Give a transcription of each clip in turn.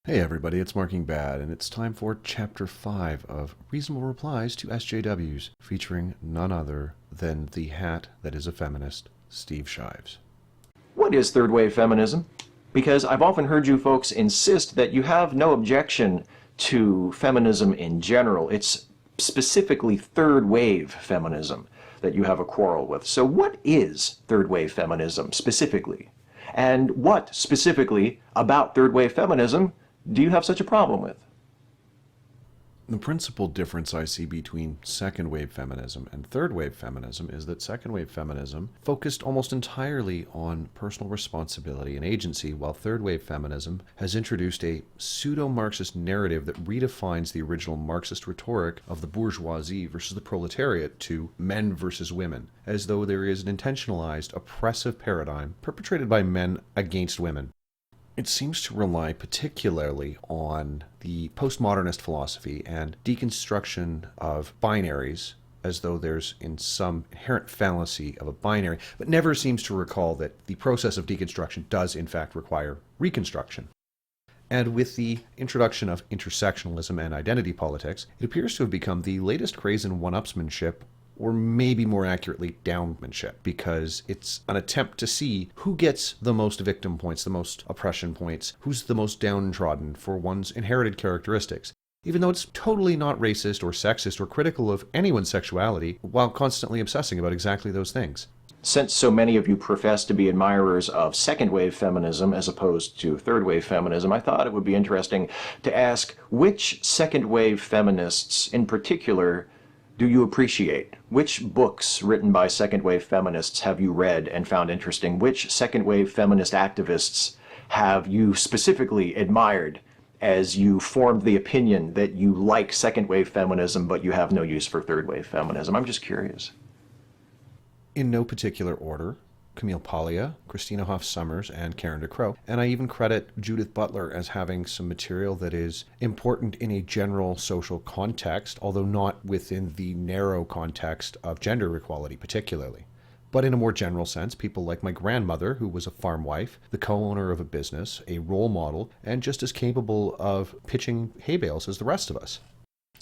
Hey everybody, it's Marking Bad, and it's time for Chapter 5 of Reasonable Replies to SJWs, featuring none other than the hat that is a feminist, Steve Shives. What is third wave feminism? Because I've often heard you folks insist that you have no objection to feminism in general. It's specifically third wave feminism that you have a quarrel with. So what is third wave feminism specifically? And what specifically about third wave feminism do you have such a problem with? The principal difference I see between second wave feminism and third wave feminism is that second wave feminism focused almost entirely on personal responsibility and agency, while third wave feminism has introduced a pseudo-Marxist narrative that redefines the original Marxist rhetoric of the bourgeoisie versus the proletariat to men versus women, as though there is an intentionalized oppressive paradigm perpetrated by men against women. It seems to rely particularly on the postmodernist philosophy and deconstruction of binaries, as though there's in some inherent fallacy of a binary, but never seems to recall that the process of deconstruction does in fact require reconstruction. And with the introduction of intersectionalism and identity politics, it appears to have become the latest craze in one-upsmanship, or maybe more accurately, downmanship, because it's an attempt to see who gets the most victim points, the most oppression points, who's the most downtrodden for one's inherited characteristics, even though it's totally not racist or sexist or critical of anyone's sexuality, while constantly obsessing about exactly those things. Since so many of you profess to be admirers of second wave feminism as opposed to third wave feminism, I thought it would be interesting to ask which second wave feminists in particular do you appreciate? Which books written by second wave feminists have you read and found interesting? Which second wave feminist activists have you specifically admired as you formed the opinion that you like second wave feminism but you have no use for third wave feminism? I'm just curious. In no particular order: Camille Paglia, Christina Hoff-Sommers, and Karen DeCrow. And I even credit Judith Butler as having some material that is important in a general social context, although not within the narrow context of gender equality particularly. But in a more general sense, people like my grandmother, who was a farm wife, the co-owner of a business, a role model, and just as capable of pitching hay bales as the rest of us.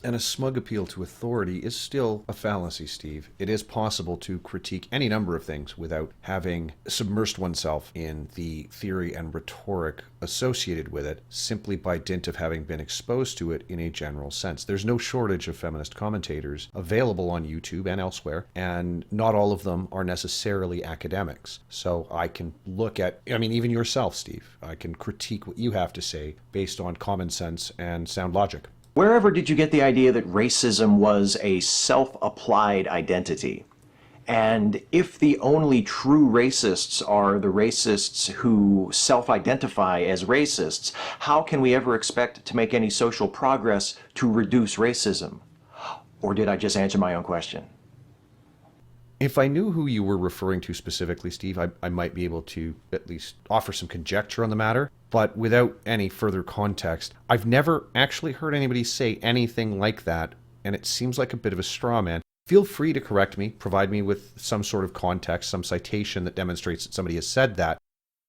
And a smug appeal to authority is still a fallacy, Steve. It is possible to critique any number of things without having submersed oneself in the theory and rhetoric associated with it, simply by dint of having been exposed to it in a general sense. There's no shortage of feminist commentators available on YouTube and elsewhere, and not all of them are necessarily academics. So I can look at, even yourself, Steve, I can critique what you have to say based on common sense and sound logic. Wherever did you get the idea that racism was a self-applied identity? And if the only true racists are the racists who self-identify as racists, how can we ever expect to make any social progress to reduce racism? Or did I just answer my own question? If I knew who you were referring to specifically, Steve, I might be able to at least offer some conjecture on the matter. But without any further context, I've never actually heard anybody say anything like that, and it seems like a bit of a straw man. Feel free to correct me, provide me with some sort of context, some citation that demonstrates that somebody has said that.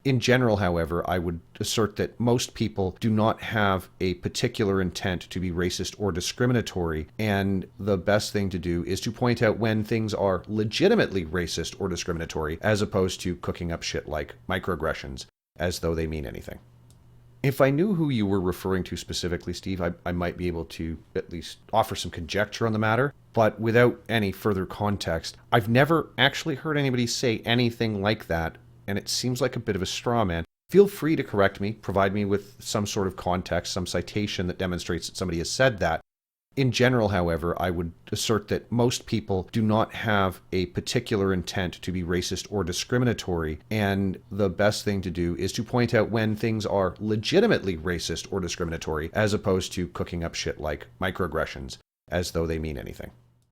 In general, however, I would assert that most people do not have a particular intent to be racist or discriminatory, and the best thing to do is to point out when things are legitimately racist or discriminatory, as opposed to cooking up shit like microaggressions, as though they mean anything. If I knew who you were referring to specifically, Steve, I might be able to at least offer some conjecture on the matter. But without any further context, I've never actually heard anybody say anything like that, and it seems like a bit of a straw man. Feel free to correct me, provide me with some sort of context, some citation that demonstrates that somebody has said that. In general, however, I would assert that most people do not have a particular intent to be racist or discriminatory, and the best thing to do is to point out when things are legitimately racist or discriminatory, as opposed to cooking up shit like microaggressions, as though they mean anything.